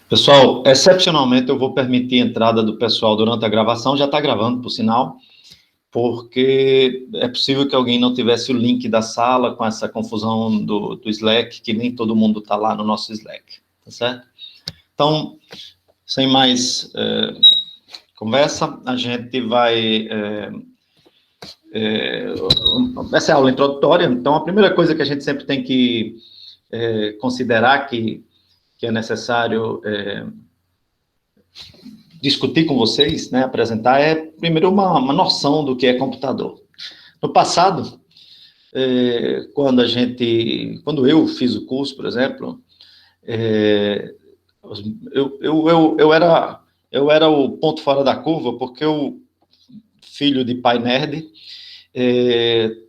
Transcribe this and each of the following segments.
Pessoal, excepcionalmente eu vou permitir a entrada do pessoal durante a gravação, já está gravando, por sinal, porque é possível que alguém não tivesse o link da sala com essa confusão do Slack, que nem todo mundo está lá no nosso Slack, tá certo? Então, sem mais conversa, a gente vai... essa é a aula introdutória, então a primeira coisa que a gente sempre tem que considerar que é necessário discutir com vocês, né, apresentar, é primeiro uma noção do que é computador. No passado, quando eu fiz o curso, por exemplo, eu era o ponto fora da curva, porque eu, filho de pai nerd,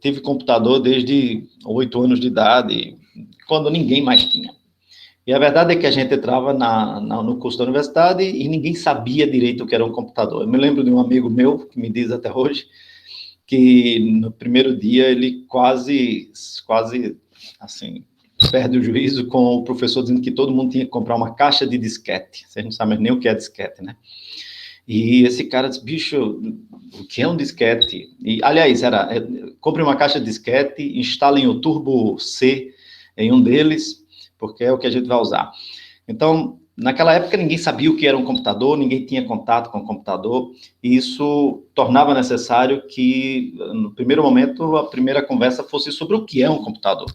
tive computador desde 8 anos de idade, quando ninguém mais tinha. E a verdade é que a gente entrava no curso da universidade e ninguém sabia direito o que era um computador. Eu me lembro de um amigo meu, que me diz até hoje, que no primeiro dia ele quase, assim, perde o juízo com o professor dizendo que todo mundo tinha que comprar uma caixa de disquete. Vocês não sabem nem o que é disquete, né? E esse cara disse, bicho, o que é um disquete? E, aliás, compre uma caixa de disquete, instalem o Turbo C em um deles, porque é o que a gente vai usar. Então, naquela época, ninguém sabia o que era um computador, ninguém tinha contato com o computador, e isso tornava necessário que, no primeiro momento, a primeira conversa fosse sobre o que é um computador.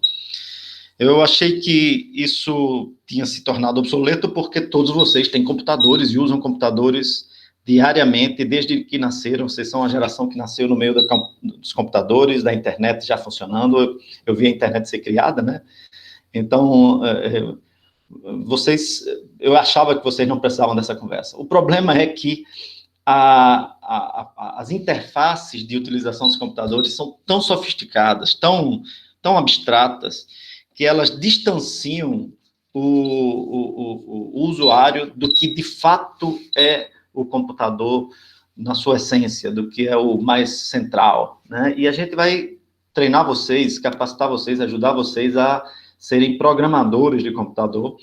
Eu achei que isso tinha se tornado obsoleto porque todos vocês têm computadores e usam computadores diariamente, desde que nasceram. Vocês são a geração que nasceu no meio dos computadores, da internet já funcionando. Eu vi a internet ser criada, né? Então, eu achava que vocês não precisavam dessa conversa. O problema é que as interfaces de utilização dos computadores são tão sofisticadas, tão abstratas, que elas distanciam o usuário do que de fato é o computador na sua essência, do que é o mais central, né? E a gente vai treinar vocês, capacitar vocês, ajudar vocês a serem programadores de computador,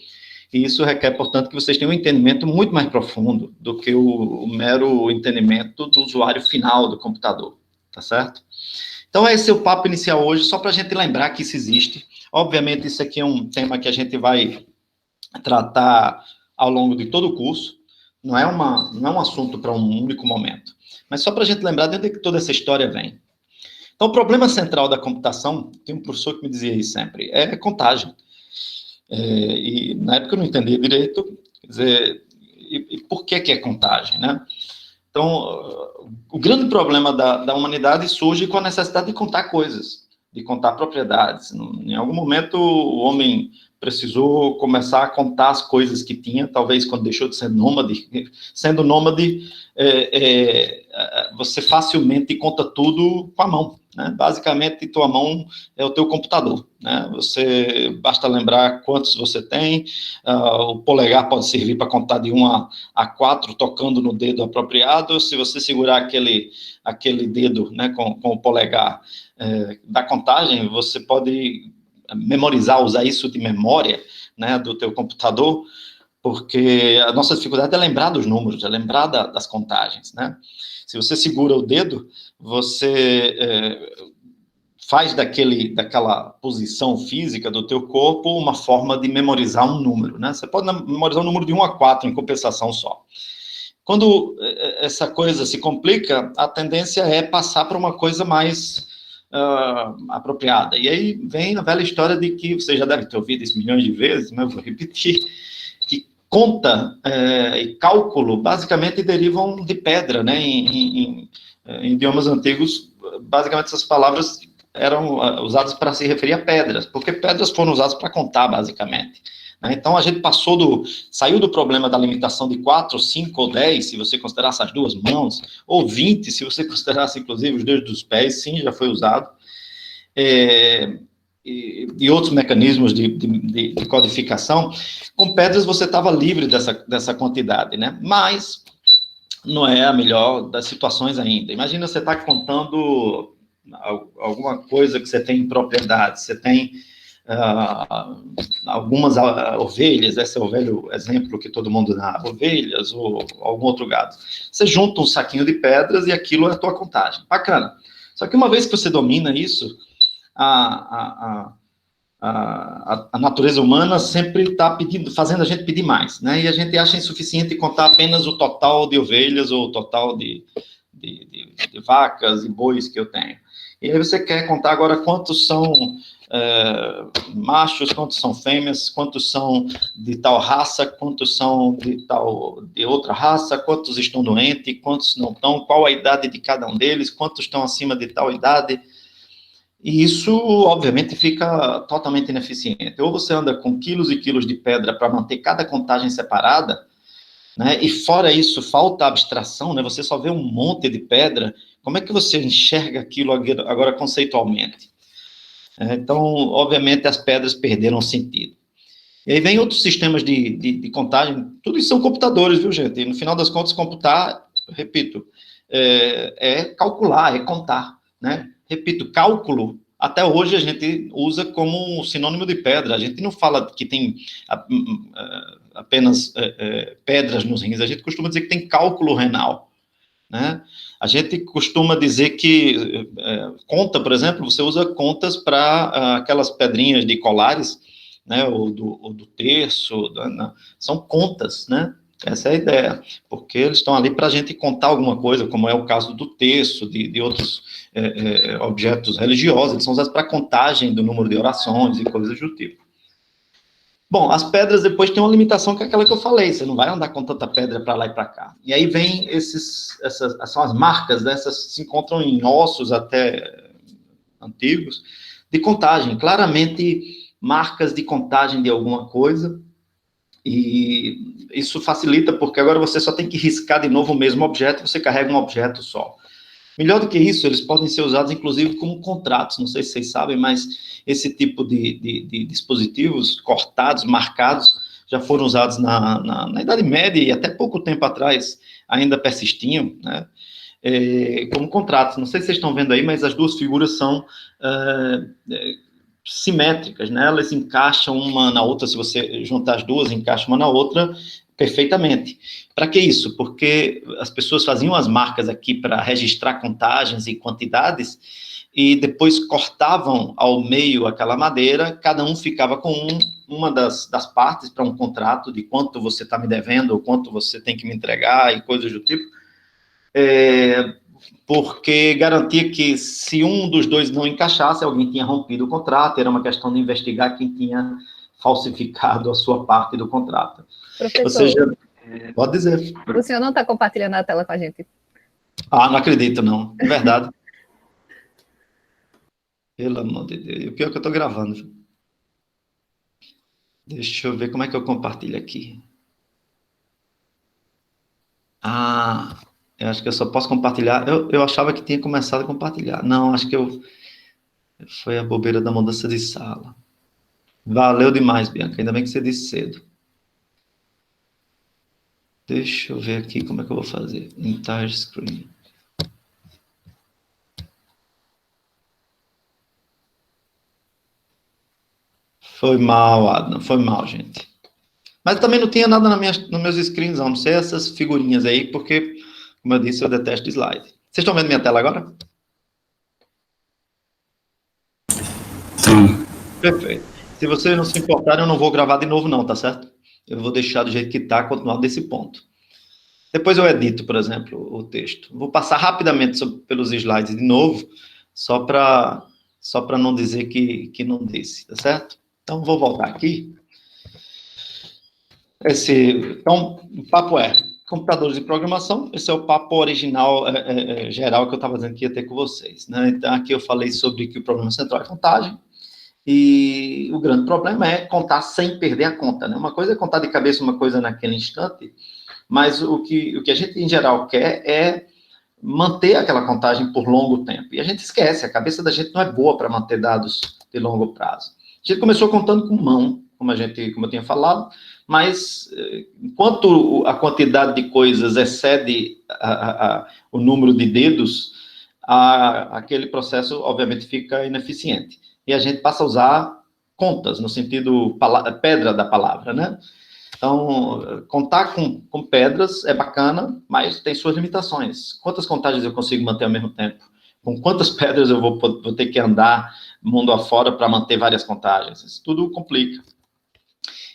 e isso requer, portanto, que vocês tenham um entendimento muito mais profundo do que o mero entendimento do usuário final do computador, tá certo? Então, esse é o papo inicial hoje, só para a gente lembrar que isso existe. Obviamente, isso aqui é um tema que a gente vai tratar ao longo de todo o curso, não é um assunto para um único momento, mas só para a gente lembrar de onde é que toda essa história vem. Então, o problema central da computação, tem um professor que me dizia isso sempre, é contagem. E na época eu não entendia direito, quer dizer, e por que é contagem, né? Então, o grande problema da humanidade surge com a necessidade de contar coisas, de contar propriedades. Em algum momento, o homem precisou começar a contar as coisas que tinha, talvez quando deixou de ser nômade. Sendo nômade, você facilmente conta tudo com a mão, né? Basicamente, tua mão é o teu computador, né? Basta lembrar quantos você tem, o polegar pode servir para contar de 1 a 4, tocando no dedo apropriado. Se você segurar aquele dedo, né, com o polegar da contagem, você pode memorizar, usar isso de memória, né, do teu computador, porque a nossa dificuldade é lembrar dos números, é lembrar das contagens, né? Se você segura o dedo, você faz daquela posição física do teu corpo uma forma de memorizar um número, né? Você pode memorizar um número de 1 a 4 em compensação só. Quando essa coisa se complica, a tendência é passar para uma coisa mais apropriada. E aí vem a velha história de que, você já deve ter ouvido isso milhões de vezes, mas eu vou repetir, que conta e cálculo basicamente derivam de pedra, né? Em idiomas antigos, basicamente essas palavras eram usadas para se referir a pedras, porque pedras foram usadas para contar, basicamente. Então, a gente saiu do problema da limitação de 4, 5 ou 10, se você considerasse as duas mãos, ou 20, se você considerasse, inclusive, os dedos dos pés, sim, já foi usado. E outros mecanismos de codificação. Com pedras, você estava livre dessa quantidade, né? Mas não é a melhor das situações ainda. Imagina você estar contando alguma coisa que você tem em propriedade, você tem algumas ovelhas, esse é o velho exemplo que todo mundo dá, ovelhas ou algum outro gado. Você junta um saquinho de pedras e aquilo é a tua contagem. Bacana. Só que uma vez que você domina isso, a natureza humana sempre está fazendo a gente pedir mais, né? E a gente acha insuficiente contar apenas o total de ovelhas ou o total de vacas e bois que eu tenho. E aí você quer contar agora quantos são machos, quantos são fêmeas, quantos são de tal raça, quantos são de outra raça, quantos estão doentes, quantos não estão, qual a idade de cada um deles, quantos estão acima de tal idade. E isso, obviamente, fica totalmente ineficiente. Ou você anda com quilos e quilos de pedra para manter cada contagem separada, né? E fora isso, falta abstração, né? Você só vê um monte de pedra. Como é que você enxerga aquilo agora conceitualmente? Então, obviamente, as pedras perderam sentido. E aí vem outros sistemas de contagem. Tudo isso são computadores, viu, gente? E no final das contas, computar, repito, é calcular, é contar, né? Repito, cálculo, até hoje a gente usa como sinônimo de pedra. A gente não fala que tem apenas pedras nos rins, a gente costuma dizer que tem cálculo renal, né? A gente costuma dizer que conta, por exemplo, você usa contas para aquelas pedrinhas de colares, né, ou do terço, são contas, né? Essa é a ideia, porque eles estão ali para a gente contar alguma coisa, como é o caso do terço, de outros objetos religiosos, eles são usados para contagem do número de orações e coisas do tipo. Bom, as pedras depois têm uma limitação que é aquela que eu falei, você não vai andar com tanta pedra para lá e para cá. E aí vem são as marcas, né, essas se encontram em ossos até antigos, de contagem, claramente marcas de contagem de alguma coisa, e isso facilita, porque agora você só tem que riscar de novo o mesmo objeto, você carrega um objeto só. Melhor do que isso, eles podem ser usados, inclusive, como contratos, não sei se vocês sabem, mas esse tipo de dispositivos cortados, marcados, já foram usados na Idade Média e até pouco tempo atrás ainda persistiam, né? Como contratos. Não sei se vocês estão vendo aí, mas as duas figuras são simétricas, né? Elas encaixam uma na outra, se você juntar as duas, encaixa uma na outra perfeitamente. Para que isso? Porque as pessoas faziam as marcas aqui para registrar contagens e quantidades, e depois cortavam ao meio aquela madeira, cada um ficava com uma das partes para um contrato de quanto você está me devendo, ou quanto você tem que me entregar, e coisas do tipo, porque garantia que se um dos dois não encaixasse, alguém tinha rompido o contrato, era uma questão de investigar quem tinha falsificado a sua parte do contrato. Professor, ou seja, pode dizer. O senhor não está compartilhando a tela com a gente? Não acredito, não. É verdade. Pelo amor de Deus. O pior é que eu estou gravando. Deixa eu ver como é que eu compartilho aqui. Eu acho que eu só posso compartilhar. Eu achava que tinha começado a compartilhar. Não, acho que foi a bobeira da mudança de sala. Valeu demais, Bianca. Ainda bem que você disse cedo. Deixa eu ver aqui como é que eu vou fazer. Entire screen. Foi mal, Adnan. Foi mal, gente. Mas também não tinha nada nos meus screens, não sei essas figurinhas aí, porque, como eu disse, eu detesto slide. Vocês estão vendo minha tela agora? Sim. Perfeito. Se vocês não se importarem, eu não vou gravar de novo, não, tá certo? Eu vou deixar do jeito que está, continuar desse ponto. Depois eu edito, por exemplo, o texto. Vou passar rapidamente pelos slides de novo, só para não dizer que não disse, tá certo? Então, vou voltar aqui. Então, o papo é computadores de programação. Esse é o papo original, geral, que eu estava dizendo que ia ter com vocês, né? Então, aqui eu falei sobre que o problema central é contagem, e o grande problema é contar sem perder a conta, né? Uma coisa é contar de cabeça uma coisa naquele instante, mas o que a gente, em geral, quer é manter aquela contagem por longo tempo. E a gente esquece, a cabeça da gente não é boa para manter dados de longo prazo. A gente começou contando com mão, como eu tinha falado, mas enquanto a quantidade de coisas excede o número de dedos, aquele processo, obviamente, fica ineficiente. E a gente passa a usar contas, no sentido pedra da palavra, né? Então, contar com pedras é bacana, mas tem suas limitações. Quantas contagens eu consigo manter ao mesmo tempo? Com quantas pedras eu vou ter que andar mundo afora para manter várias contagens? Isso tudo complica.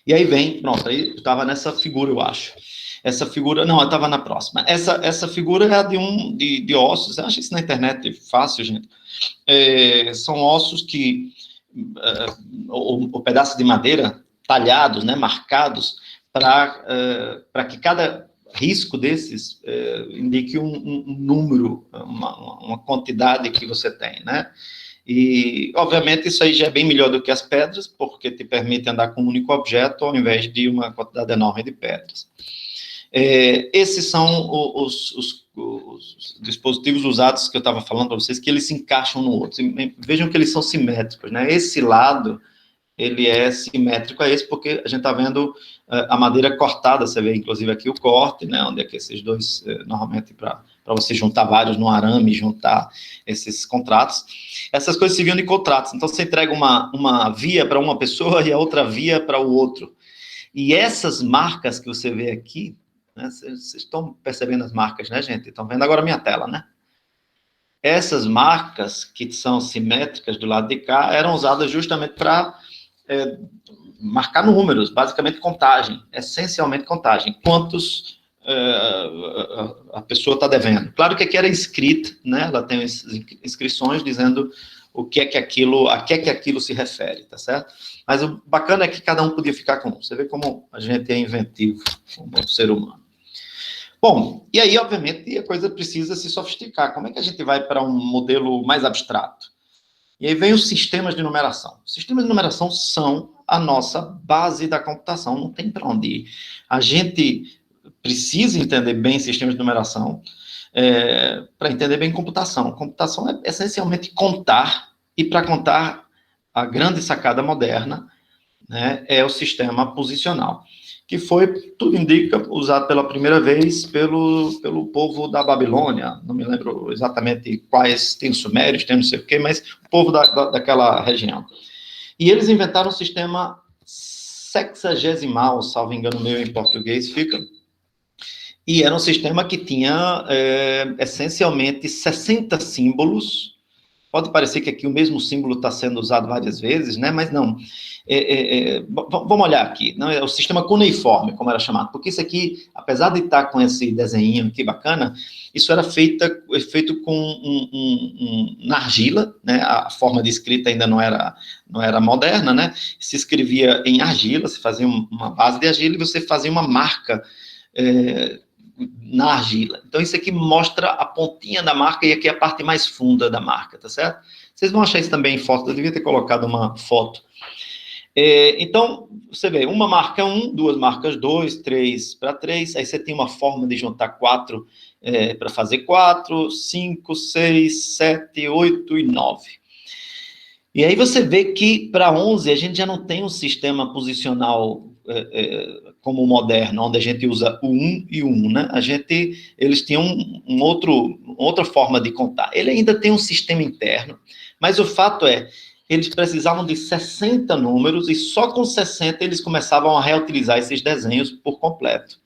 E aí vem, pronto, aí eu estava nessa figura, eu acho. Essa figura, não, eu estava na próxima. Essa figura é a de ossos, eu acho isso na internet fácil, gente. São ossos que, o pedaço de madeira talhados, né, marcados, para que cada risco desses indique um número, uma quantidade que você tem, né? E, obviamente, isso aí já é bem melhor do que as pedras, porque te permite andar com um único objeto, ao invés de uma quantidade enorme de pedras. Esses são os dispositivos usados que eu estava falando para vocês, que eles se encaixam no outro. Vejam que eles são simétricos, né? Esse lado, ele é simétrico a esse, porque a gente está vendo a madeira cortada, você vê inclusive aqui o corte, né, onde é que esses dois, normalmente para você juntar vários no arame, juntar esses contratos, essas coisas se viam de contratos, então você entrega uma via para uma pessoa e a outra via para o outro, e essas marcas que você vê aqui, né, vocês estão percebendo as marcas, né, gente? Estão vendo agora a minha tela, né? Essas marcas, que são simétricas do lado de cá, eram usadas justamente para marcar números, basicamente contagem, essencialmente contagem, quantos a pessoa está devendo. Claro que aqui era escrita, né? Ela tem inscrições dizendo o que é que aquilo, a que é que aquilo se refere, tá certo? Mas o bacana é que cada um podia ficar com um. Você vê como a gente é inventivo como ser humano. Bom, e aí, obviamente, a coisa precisa se sofisticar. Como é que a gente vai para um modelo mais abstrato? E aí vem os sistemas de numeração. Os sistemas de numeração são a nossa base da computação, não tem para onde ir. A gente precisa entender bem sistemas de numeração para entender bem computação. Computação é essencialmente contar, e para contar, a grande sacada moderna, né, é o sistema posicional, que foi, tudo indica, usado pela primeira vez pelo povo da Babilônia, não me lembro exatamente quais, tem os sumérios, tem não sei o quê, mas o povo daquela região. E eles inventaram um sistema sexagesimal, salvo engano meu em português, fica, e era um sistema que tinha, essencialmente, 60 símbolos. Pode parecer que aqui o mesmo símbolo está sendo usado várias vezes, né? Mas não. Vamos olhar aqui. Não, é o sistema cuneiforme, como era chamado. Porque isso aqui, apesar de estar com esse desenho aqui bacana, isso era feito com na argila, né? A forma de escrita ainda não era moderna, né? Se escrevia em argila, se fazia uma base de argila e você fazia uma marca na argila. Então, isso aqui mostra a pontinha da marca e aqui a parte mais funda da marca, tá certo? Vocês vão achar isso também em foto, eu devia ter colocado uma foto. Então, você vê, uma marca 1, duas marcas 2, 3 para 3, aí você tem uma forma de juntar 4 para fazer 4, 5, 6, 7, 8 e 9. E aí você vê que para 11 a gente já não tem um sistema posicional como o moderno, onde a gente usa o 1 e o 1, né? Eles tinham outra forma de contar. Ele ainda tem um sistema interno, mas o fato é, eles precisavam de 60 números e só com 60 eles começavam a reutilizar esses desenhos por completo.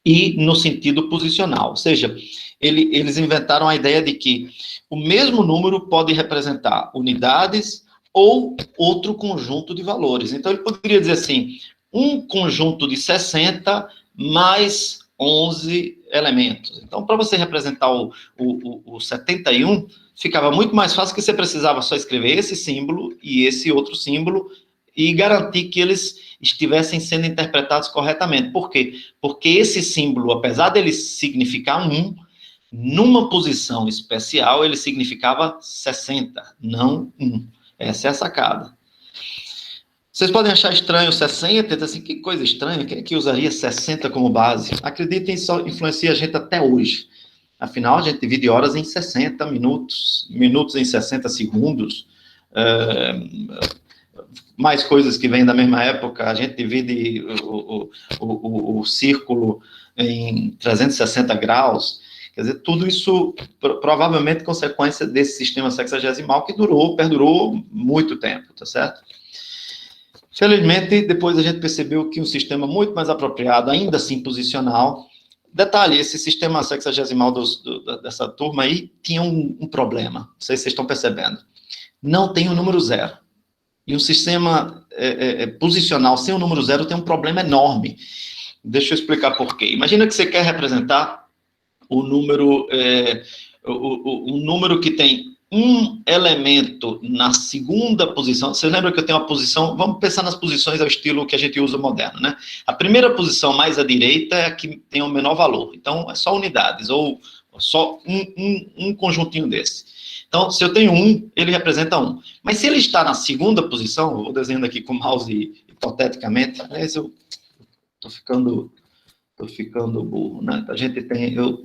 E no sentido posicional, ou seja, eles inventaram a ideia de que o mesmo número pode representar unidades ou outro conjunto de valores. Então, ele poderia dizer assim, um conjunto de 60 mais 11 elementos. Então, para você representar o 71, ficava muito mais fácil que você precisava só escrever esse símbolo e esse outro símbolo e garantir que eles estivessem sendo interpretados corretamente. Por quê? Porque esse símbolo, apesar dele significar 1, numa posição especial, ele significava 60, não 1. Essa é a sacada. Vocês podem achar estranho 60, assim, que coisa estranha, quem é que usaria 60 como base? Acreditem, isso influencia a gente até hoje. Afinal, a gente divide horas em 60 minutos, minutos em 60 segundos, mais coisas que vêm da mesma época, a gente divide o círculo em 360 graus, quer dizer, tudo isso provavelmente consequência desse sistema sexagesimal que perdurou muito tempo, tá certo? Felizmente, depois a gente percebeu que um sistema muito mais apropriado, ainda assim posicional. Detalhe, esse sistema sexagesimal dessa turma aí tinha um problema, não sei se vocês estão percebendo. Não tem o número zero. E um sistema posicional sem o número zero tem um problema enorme. Deixa eu explicar por quê. Imagina que você quer representar o número, um número que tem um elemento na segunda posição. Você lembra que eu tenho uma posição? Vamos pensar nas posições ao estilo que a gente usa moderno, né? A primeira posição mais à direita é a que tem o menor valor. Então, é só unidades, ou só um conjuntinho desse. Então, se eu tenho um, ele representa um. Mas se ele está na segunda posição, eu vou desenhando aqui com o mouse hipoteticamente, aliás, eu estou ficando burro, né? A gente tem, eu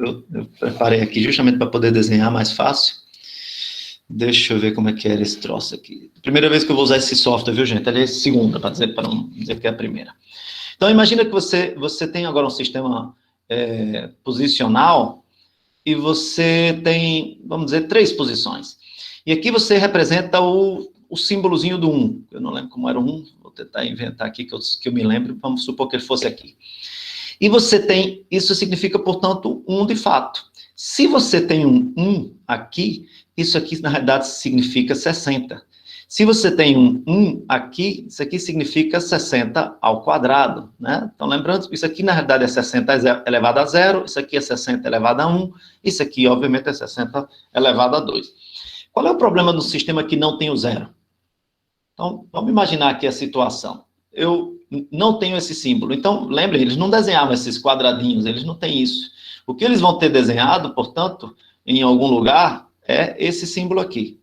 preparei aqui justamente para poder desenhar mais fácil. Deixa eu ver como é que era esse troço aqui. Primeira vez que eu vou usar esse software, viu, gente? Aliás, segunda, para não dizer que é a primeira. Então, imagina que você tem agora um sistema posicional e você tem, vamos dizer, 3 posições. E aqui você representa o símbolozinho do 1. Eu não lembro como era o 1, vou tentar inventar aqui que eu me lembro, vamos supor que ele fosse aqui. E você tem, isso significa, portanto, 1 de fato. Se você tem um 1 aqui, isso aqui, na realidade, significa 60. Se você tem um 1 aqui, isso aqui significa 60 ao quadrado, né? Então, lembrando, isso aqui, na realidade, é 60 elevado a 0, isso aqui é 60 elevado a 1, isso aqui, obviamente, é 60 elevado a 2. Qual é o problema do sistema que não tem o zero? Então, vamos imaginar aqui a situação. Eu não tenho esse símbolo. Então, lembrem, eles não desenhavam esses quadradinhos, eles não têm isso. O que eles vão ter desenhado, portanto, em algum lugar, é esse símbolo aqui.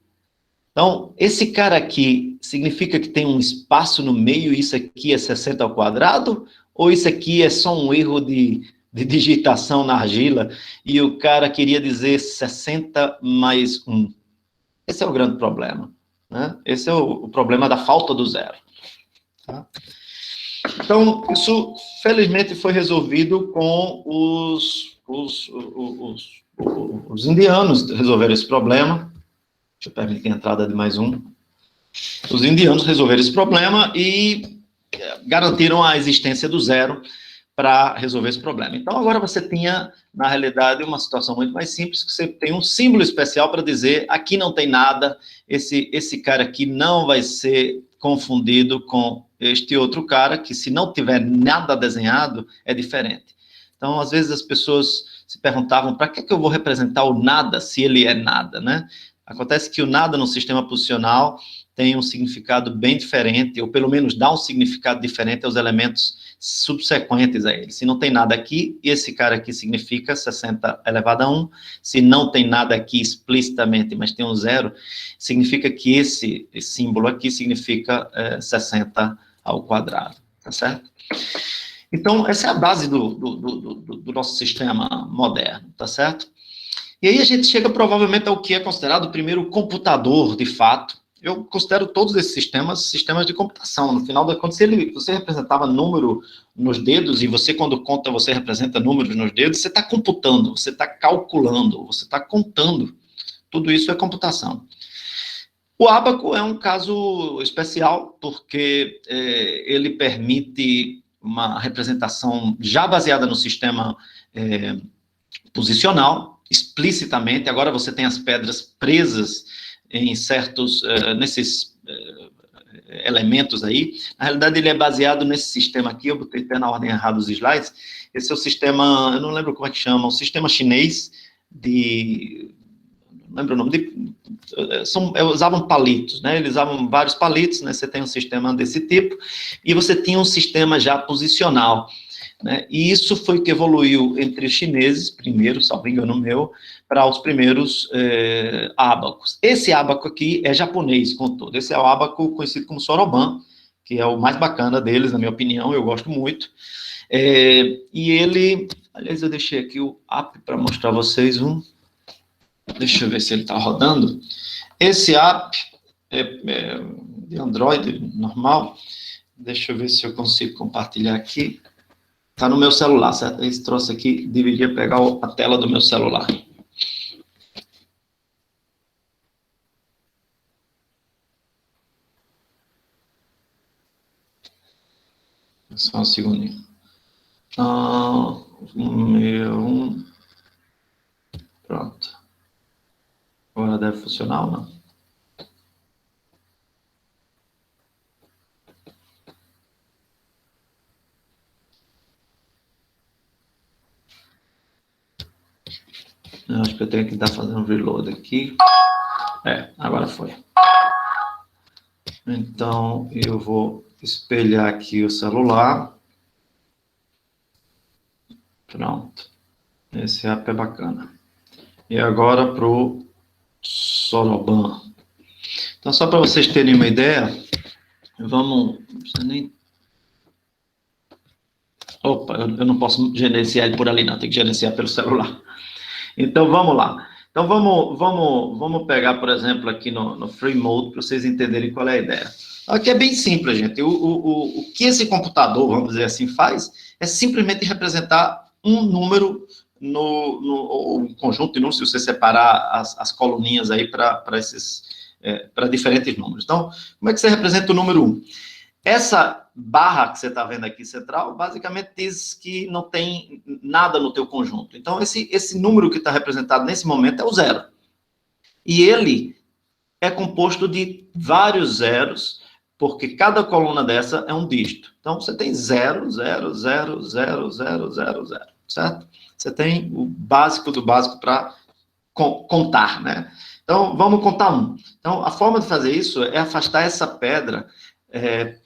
Então, esse cara aqui significa que tem um espaço no meio e isso aqui é 60 ao quadrado? Ou isso aqui é só um erro de digitação na argila e o cara queria dizer 60 mais 1? Esse é o grande problema, né? Esse é o problema da falta do zero. Tá? Então, isso, felizmente, foi resolvido com os indianos resolveram esse problema. Deixa eu permitir a entrada de mais um. Os indianos resolveram esse problema e garantiram a existência do zero para resolver esse problema. Então, agora você tinha, na realidade, uma situação muito mais simples, que você tem um símbolo especial para dizer, aqui não tem nada, esse cara aqui não vai ser confundido com este outro cara, que se não tiver nada desenhado, é diferente. Então, às vezes as pessoas se perguntavam, para que eu vou representar o nada se ele é nada, né? Acontece que o nada no sistema posicional tem um significado bem diferente, ou pelo menos dá um significado diferente aos elementos subsequentes a ele. Se não tem nada aqui, esse cara aqui significa 60 elevado a 1. Se não tem nada aqui explicitamente, mas tem um zero, significa que esse símbolo aqui significa 60 ao quadrado, tá certo? Então, essa é a base do nosso sistema moderno, tá certo? E aí a gente chega provavelmente ao que é considerado o primeiro computador, de fato. Eu considero todos esses sistemas de computação. No final da conta, se você representava número nos dedos, e você, quando conta, você representa números nos dedos, você está computando, você está calculando, você está contando. Tudo isso é computação. O ábaco é um caso especial, porque ele permite uma representação já baseada no sistema posicional, explicitamente. Agora você tem as pedras presas em certos, nesses elementos aí. Na realidade, ele é baseado nesse sistema aqui, eu botei até na ordem errada os slides. Esse é o sistema, eu não lembro como é que chama, o sistema chinês não lembro o nome, usavam palitos, né? Eles usavam vários palitos, né? Você tem um sistema desse tipo, e você tinha um sistema já posicional, né? E isso foi que evoluiu entre os chineses, primeiro, salvo engano meu, para os primeiros ábacos. Esse ábaco aqui é japonês, contudo. Esse é o ábaco conhecido como Soroban, que é o mais bacana deles, na minha opinião, eu gosto muito. E ele, aliás, eu deixei aqui o app para mostrar a vocês deixa eu ver se ele está rodando. Esse app é de Android normal. Deixa eu ver se eu consigo compartilhar aqui. Está no meu celular, certo? Esse troço aqui deveria pegar a tela do meu celular. Só um segundinho. Número 1. Pronto. Agora deve funcionar ou não? Eu acho que eu tenho que estar fazendo um reload aqui. Agora foi. Então, eu vou espelhar aqui o celular. Pronto. Esse app é bacana. E agora para o Soroban. Então, só para vocês terem uma ideia, vamos... Opa, eu não posso gerenciar ele por ali, não. Tem que gerenciar pelo celular. Então, vamos lá. Então, vamos pegar, por exemplo, aqui no Free Mode, para vocês entenderem qual é a ideia. Aqui é bem simples, gente. O que esse computador, vamos dizer assim, faz é simplesmente representar um número um conjunto de números, se você separar as coluninhas aí para diferentes números. Então, como é que você representa o número 1? Essa barra que você está vendo aqui central, basicamente diz que não tem nada no teu conjunto. Então, esse número que está representado nesse momento é o 0. E ele é composto de vários zeros, porque cada coluna dessa é um dígito. Então, você tem 0, 0, 0, 0, 0, 0, 0, certo? Você tem o básico do básico para contar, né? Então, vamos contar 1. Então, a forma de fazer isso é afastar essa pedra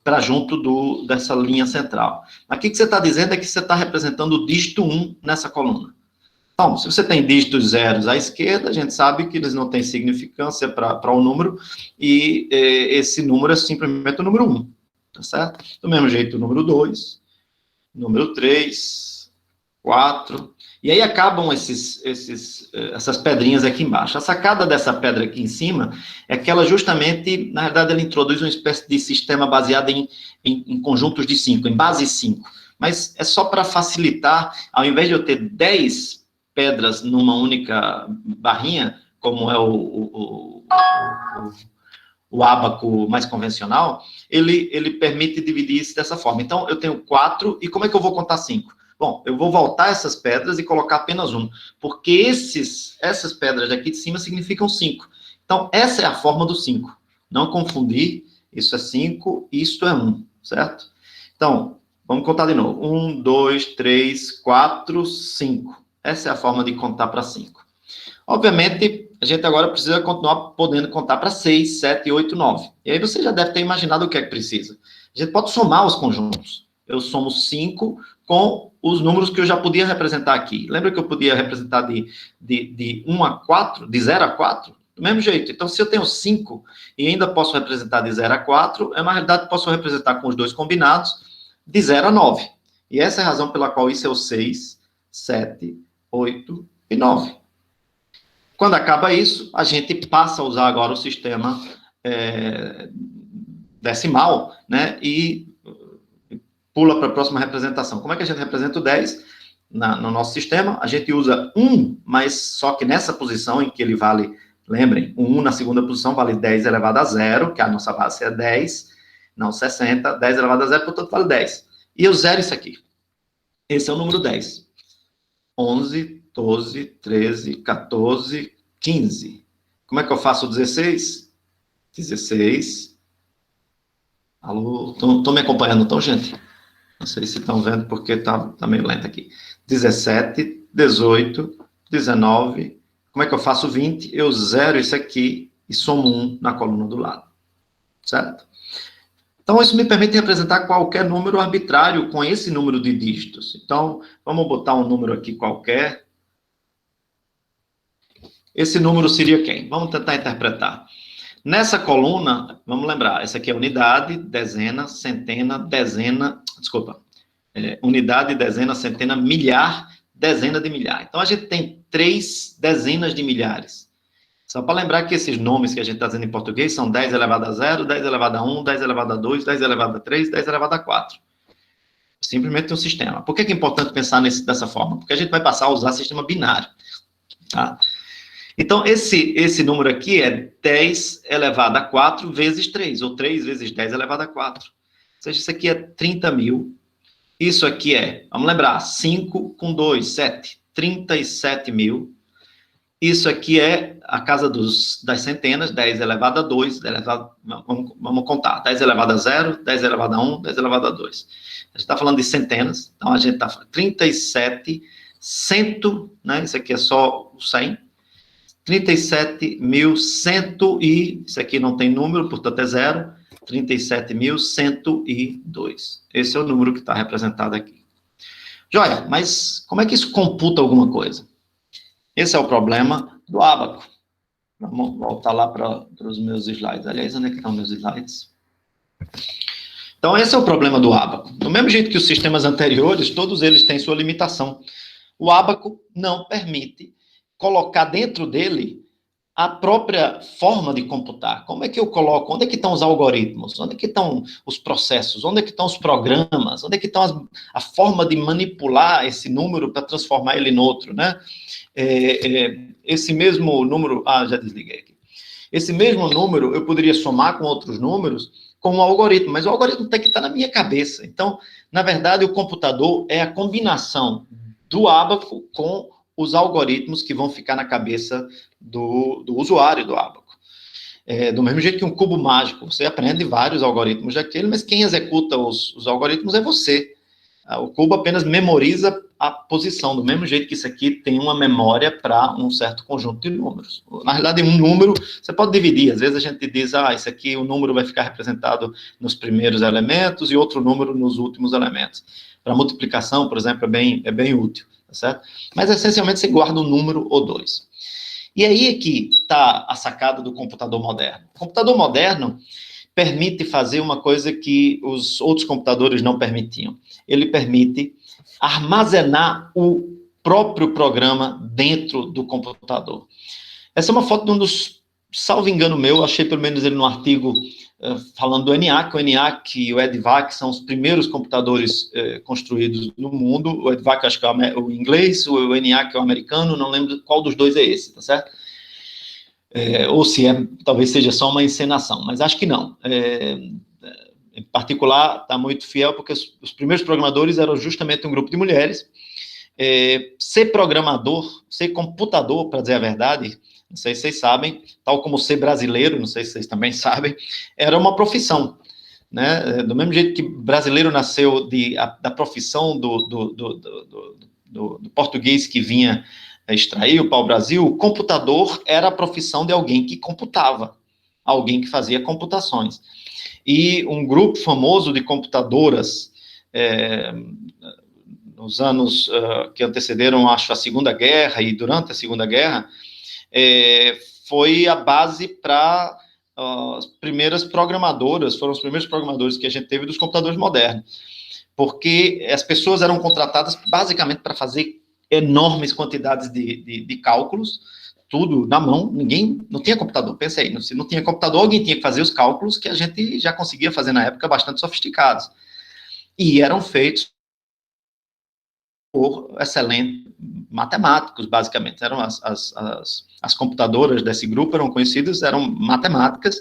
para junto dessa linha central. Aqui o que você está dizendo é que você está representando o dígito 1 nessa coluna. Então, se você tem dígitos zeros à esquerda, a gente sabe que eles não têm significância para o número, e esse número é simplesmente o número 1, tá certo? Do mesmo jeito, o número 2, número 3, 4, e aí acabam essas pedrinhas aqui embaixo. A sacada dessa pedra aqui em cima é que ela justamente, na verdade, ela introduz uma espécie de sistema baseado em conjuntos de 5, em base 5. Mas é só para facilitar, ao invés de eu ter 10 pedras numa única barrinha, como é o ábaco mais convencional, ele permite dividir isso dessa forma. Então, eu tenho 4, e como é que eu vou contar 5? Bom, eu vou voltar essas pedras e colocar apenas 1, porque essas pedras aqui de cima significam 5. Então, essa é a forma do 5. Não confundir, isso é 5, isto é 1, certo? Então, vamos contar de novo. 1, 2, 3, 4, 5. Essa é a forma de contar para 5. Obviamente, a gente agora precisa continuar podendo contar para 6, 7, 8, 9. E aí você já deve ter imaginado o que é que precisa. A gente pode somar os conjuntos. Eu somo 5 com os números que eu já podia representar aqui. Lembra que eu podia representar de 1 a 4, de 0 a 4? Do mesmo jeito. Então, se eu tenho 5 e ainda posso representar de 0 a 4, na realidade, posso representar com os dois combinados de 0 a 9. E essa é a razão pela qual isso é o 6, 7, 8 e 9. Quando acaba isso, a gente passa a usar agora o sistema decimal, né? E pula para a próxima representação. Como é que a gente representa o 10 no nosso sistema? A gente usa 1, mas só que nessa posição em que ele vale, lembrem, o 1 na segunda posição vale 10 elevado a 0, que a nossa base é 10, não 60, 10 elevado a 0, portanto vale 10. E eu zero isso aqui. Esse é o número 10. 11, 12, 13, 14, 15. Como é que eu faço o 16? 16. Alô? Estão me acompanhando, então, gente? Não sei se estão vendo, porque tá meio lento aqui. 17, 18, 19. Como é que eu faço 20? Eu zero isso aqui e somo 1 na coluna do lado. Certo? Então, isso me permite representar qualquer número arbitrário com esse número de dígitos. Então, vamos botar um número aqui qualquer. Esse número seria quem? Vamos tentar interpretar. Nessa coluna, vamos lembrar, essa aqui é unidade, dezena, centena, dezena, desculpa, unidade, dezena, centena, milhar, dezena de milhar. Então, a gente tem 3 dezenas de milhares. Só para lembrar que esses nomes que a gente está dizendo em português são 10 elevado a 0, 10 elevado a 1, 10 elevado a 2, 10 elevado a 3, 10 elevado a 4. Simplesmente um sistema. Por que é importante pensar dessa forma? Porque a gente vai passar a usar sistema binário. Tá? Então, esse número aqui é 10 elevado a 4 vezes 3, ou 3 vezes 10 elevado a 4. Ou seja, isso aqui é 30 mil Isso aqui vamos lembrar, 5 com 2, 7, 37 mil. Isso aqui é a casa das centenas, 10 elevado a 2, vamos contar, 10 elevado a 0, 10 elevado a 1, 10 elevado a 2. A gente está falando de centenas, então a gente está falando 37, 100, né? Isso aqui é só o 100. 37.100 e, isso aqui não tem número, portanto é 0, 37.102. Esse é o número que está representado aqui. Joia, mas como é que isso computa alguma coisa? Esse é o problema do ábaco. Vamos voltar lá para os meus slides. Aliás, onde é que estão meus slides? Então, esse é o problema do ábaco. Do mesmo jeito que os sistemas anteriores, todos eles têm sua limitação. O ábaco não permite colocar dentro dele a própria forma de computar. Como é que eu coloco? Onde é que estão os algoritmos? Onde é que estão os processos? Onde é que estão os programas? Onde é que estão a forma de manipular esse número para transformar ele em outro, né? Esse mesmo número... já desliguei aqui. Esse mesmo número eu poderia somar com outros números com um algoritmo, mas o algoritmo tem que estar na minha cabeça. Então, na verdade, o computador é a combinação do ábaco com os algoritmos que vão ficar na cabeça do usuário do ábaco. Do mesmo jeito que um cubo mágico, você aprende vários algoritmos daquele, mas quem executa os algoritmos é você. O cubo apenas memoriza a posição, do mesmo jeito que isso aqui tem uma memória para um certo conjunto de números. Na realidade, um número, você pode dividir. Às vezes a gente diz, isso aqui, o número vai ficar representado nos primeiros elementos e outro número nos últimos elementos. Para multiplicação, por exemplo, é bem útil, tá certo? Mas, essencialmente, você guarda um número ou dois. E aí é que está a sacada do computador moderno. O computador moderno permite fazer uma coisa que os outros computadores não permitiam. Ele permite armazenar o próprio programa dentro do computador. Essa é uma foto de um dos, salvo engano meu, achei pelo menos ele num artigo falando do ENIAC. O ENIAC e o EDVAC são os primeiros computadores construídos no mundo. O EDVAC acho que é o inglês, o ENIAC é o americano, não lembro qual dos dois é esse, tá certo? Ou se talvez seja só uma encenação, mas acho que não. Em particular, está muito fiel, porque os primeiros programadores eram justamente um grupo de mulheres. Ser programador, ser computador, para dizer a verdade, não sei se vocês sabem, tal como ser brasileiro, não sei se vocês também sabem, era uma profissão, né? Do mesmo jeito que brasileiro nasceu da profissão do português que vinha extrair o pau-brasil, o computador era a profissão de alguém que computava, alguém que fazia computações. E um grupo famoso de computadoras, nos anos que antecederam, acho, a Segunda Guerra e durante a Segunda Guerra, foi a base para as primeiras programadoras, foram os primeiros programadores que a gente teve dos computadores modernos, porque as pessoas eram contratadas basicamente para fazer enormes quantidades de cálculos, tudo na mão, ninguém, não tinha computador, pensa aí, se não tinha computador, alguém tinha que fazer os cálculos que a gente já conseguia fazer na época, bastante sofisticados, e eram feitos por excelentes matemáticos, basicamente, eram as computadoras desse grupo eram conhecidas, eram matemáticas,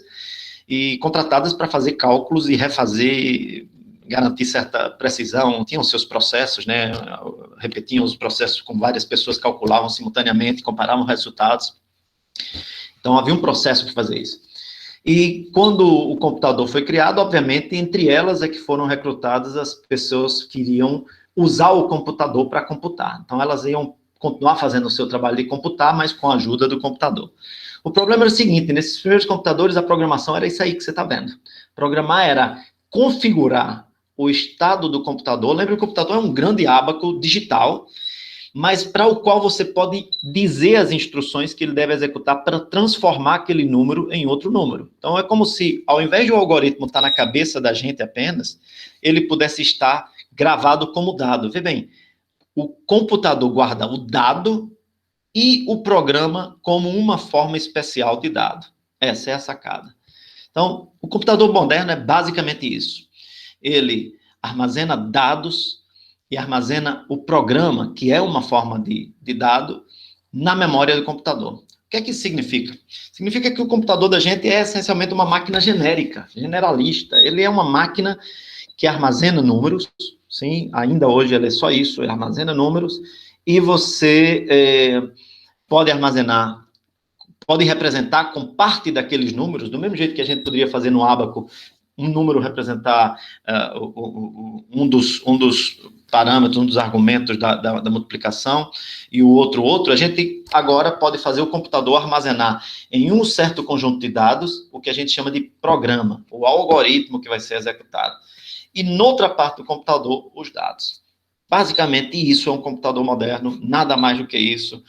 e contratadas para fazer cálculos e refazer, garantir certa precisão, tinham seus processos, né, repetiam os processos com várias pessoas, calculavam simultaneamente, comparavam resultados. Então, havia um processo para fazer isso. E quando o computador foi criado, obviamente, entre elas é que foram recrutadas as pessoas que iriam usar o computador para computar. Então, elas iam continuar fazendo o seu trabalho de computar, mas com a ajuda do computador. O problema era o seguinte, nesses primeiros computadores, a programação era isso aí que você está vendo. Programar era configurar o estado do computador. Lembra que o computador é um grande ábaco digital, mas para o qual você pode dizer as instruções que ele deve executar para transformar aquele número em outro número. Então, é como se, ao invés de o algoritmo estar na cabeça da gente apenas, ele pudesse estar gravado como dado. Vê bem, o computador guarda o dado e o programa como uma forma especial de dado. Essa é a sacada. Então, o computador moderno é basicamente isso. Ele armazena dados e armazena o programa, que é uma forma de dado, na memória do computador. O que é que isso significa? Significa que o computador da gente é essencialmente uma máquina genérica, generalista. Ele é uma máquina que armazena números, sim, ainda hoje ele é só isso, ele armazena números, e você pode armazenar, pode representar com parte daqueles números, do mesmo jeito que a gente poderia fazer no Abaco, um número representar um dos parâmetros, um dos argumentos da multiplicação, e o outro, a gente agora pode fazer o computador armazenar em um certo conjunto de dados, o que a gente chama de programa, o algoritmo que vai ser executado. E noutra parte do computador, os dados. Basicamente, isso é um computador moderno, nada mais do que isso.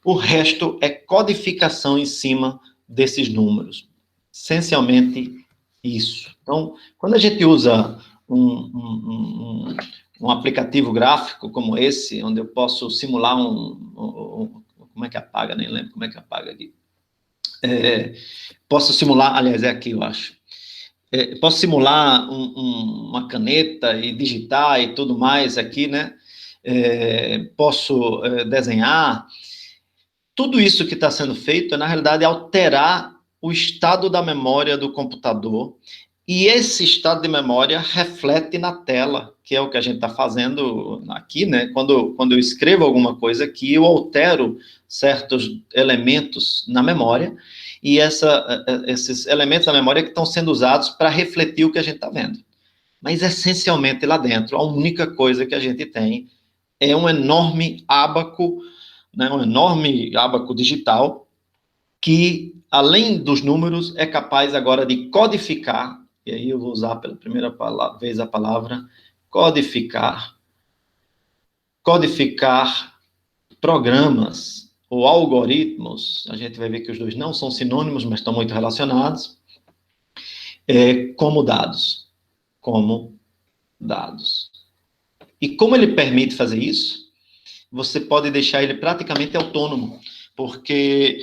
O resto é codificação em cima desses números. Essencialmente, isso. Então, quando a gente usa um aplicativo gráfico como esse, onde eu posso simular como é que apaga? Nem lembro como é que apaga aqui. Posso simular, aliás, é aqui, eu acho. Posso simular uma caneta e digitar e tudo mais aqui, né? Posso desenhar. Tudo isso que está sendo feito é, na realidade, alterar o estado da memória do computador, e esse estado de memória reflete na tela, que é o que a gente está fazendo aqui, né? Quando eu escrevo alguma coisa aqui, eu altero certos elementos na memória, e esses elementos da memória que estão sendo usados para refletir o que a gente está vendo. Mas, essencialmente, lá dentro, a única coisa que a gente tem é um enorme ábaco, né, um enorme ábaco digital, que, além dos números, é capaz agora de codificar, e aí eu vou usar pela primeira vez a palavra codificar programas ou algoritmos. A gente vai ver que os dois não são sinônimos, mas estão muito relacionados, como dados. E como ele permite fazer isso? Você pode deixar ele praticamente autônomo, porque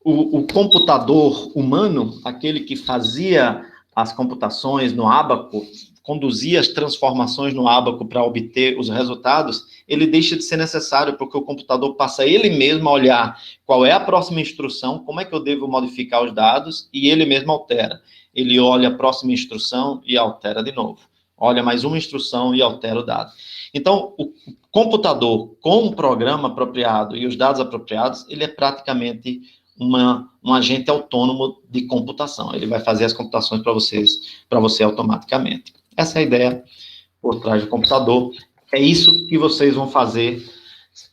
o computador humano, aquele que fazia as computações no ábaco, conduzia as transformações no ábaco para obter os resultados, ele deixa de ser necessário, porque o computador passa ele mesmo a olhar qual é a próxima instrução, como é que eu devo modificar os dados, e ele mesmo altera. Ele olha a próxima instrução e altera de novo. Olha mais uma instrução e altera o dado. Então, o computador com um programa apropriado e os dados apropriados, ele é praticamente um agente autônomo de computação. Ele vai fazer as computações para você automaticamente. Essa é a ideia por trás do computador. É isso que vocês vão fazer,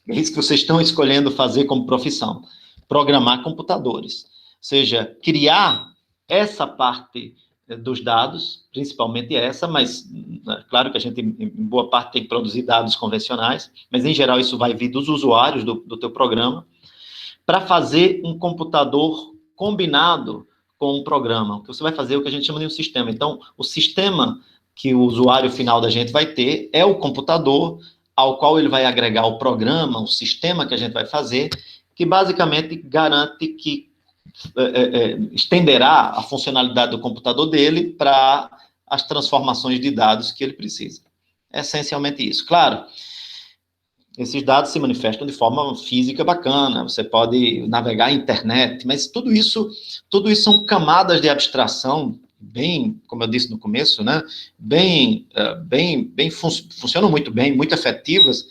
é isso que vocês estão escolhendo fazer como profissão. Programar computadores. Ou seja, criar essa parte dos dados, principalmente essa, mas claro que a gente, em boa parte, tem que produzir dados convencionais, mas, em geral, isso vai vir dos usuários do teu programa, para fazer um computador combinado com um programa. O que você vai fazer é o que a gente chama de um sistema. Então, o sistema que o usuário final da gente vai ter é o computador ao qual ele vai agregar o programa, o sistema que a gente vai fazer, que basicamente garante que estenderá a funcionalidade do computador dele para as transformações de dados que ele precisa. É essencialmente isso. Claro, esses dados se manifestam de forma física bacana, você pode navegar a internet, mas tudo isso são camadas de abstração, bem, como eu disse no começo, né, funcionam muito bem, muito efetivas,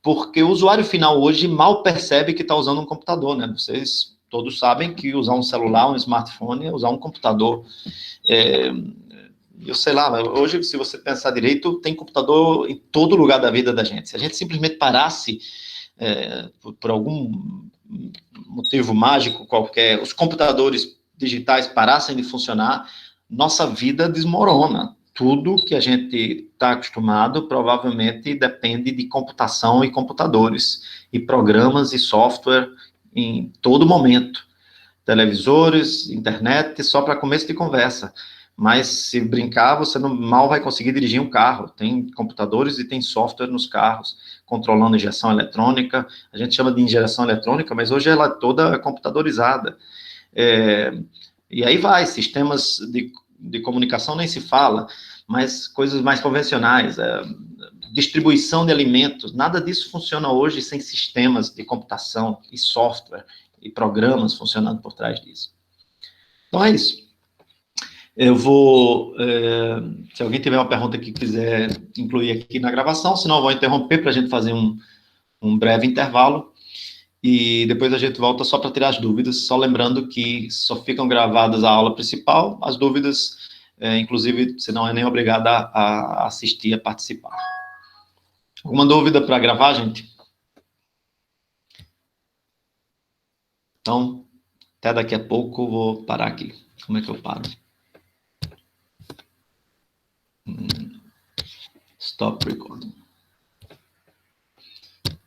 porque o usuário final hoje mal percebe que está usando um computador, né? Vocês todos sabem que usar um celular, um smartphone, é usar um computador. Eu sei lá, hoje, se você pensar direito, tem computador em todo lugar da vida da gente. Se a gente simplesmente parasse, por algum motivo mágico qualquer, os computadores digitais parassem de funcionar, nossa vida desmorona. Tudo que a gente está acostumado provavelmente depende de computação e computadores, e programas e software em todo momento. Televisores, internet, só para começo de conversa. Mas, se brincar, você mal vai conseguir dirigir um carro. Tem computadores e tem software nos carros, controlando injeção eletrônica. A gente chama de injeção eletrônica, mas hoje ela é toda computadorizada. E aí vai, sistemas de comunicação nem se fala, mas coisas mais convencionais, distribuição de alimentos, nada disso funciona hoje sem sistemas de computação e software e programas funcionando por trás disso. Então é isso. Eu vou, se alguém tiver uma pergunta que quiser incluir aqui na gravação, senão eu vou interromper para a gente fazer um breve intervalo e depois a gente volta só para tirar as dúvidas, só lembrando que só ficam gravadas a aula principal, as dúvidas, inclusive, você não é nem obrigado a assistir, a participar. Alguma dúvida para gravar, gente? Então, até daqui a pouco, vou parar aqui. Como é que eu paro? Stop recording.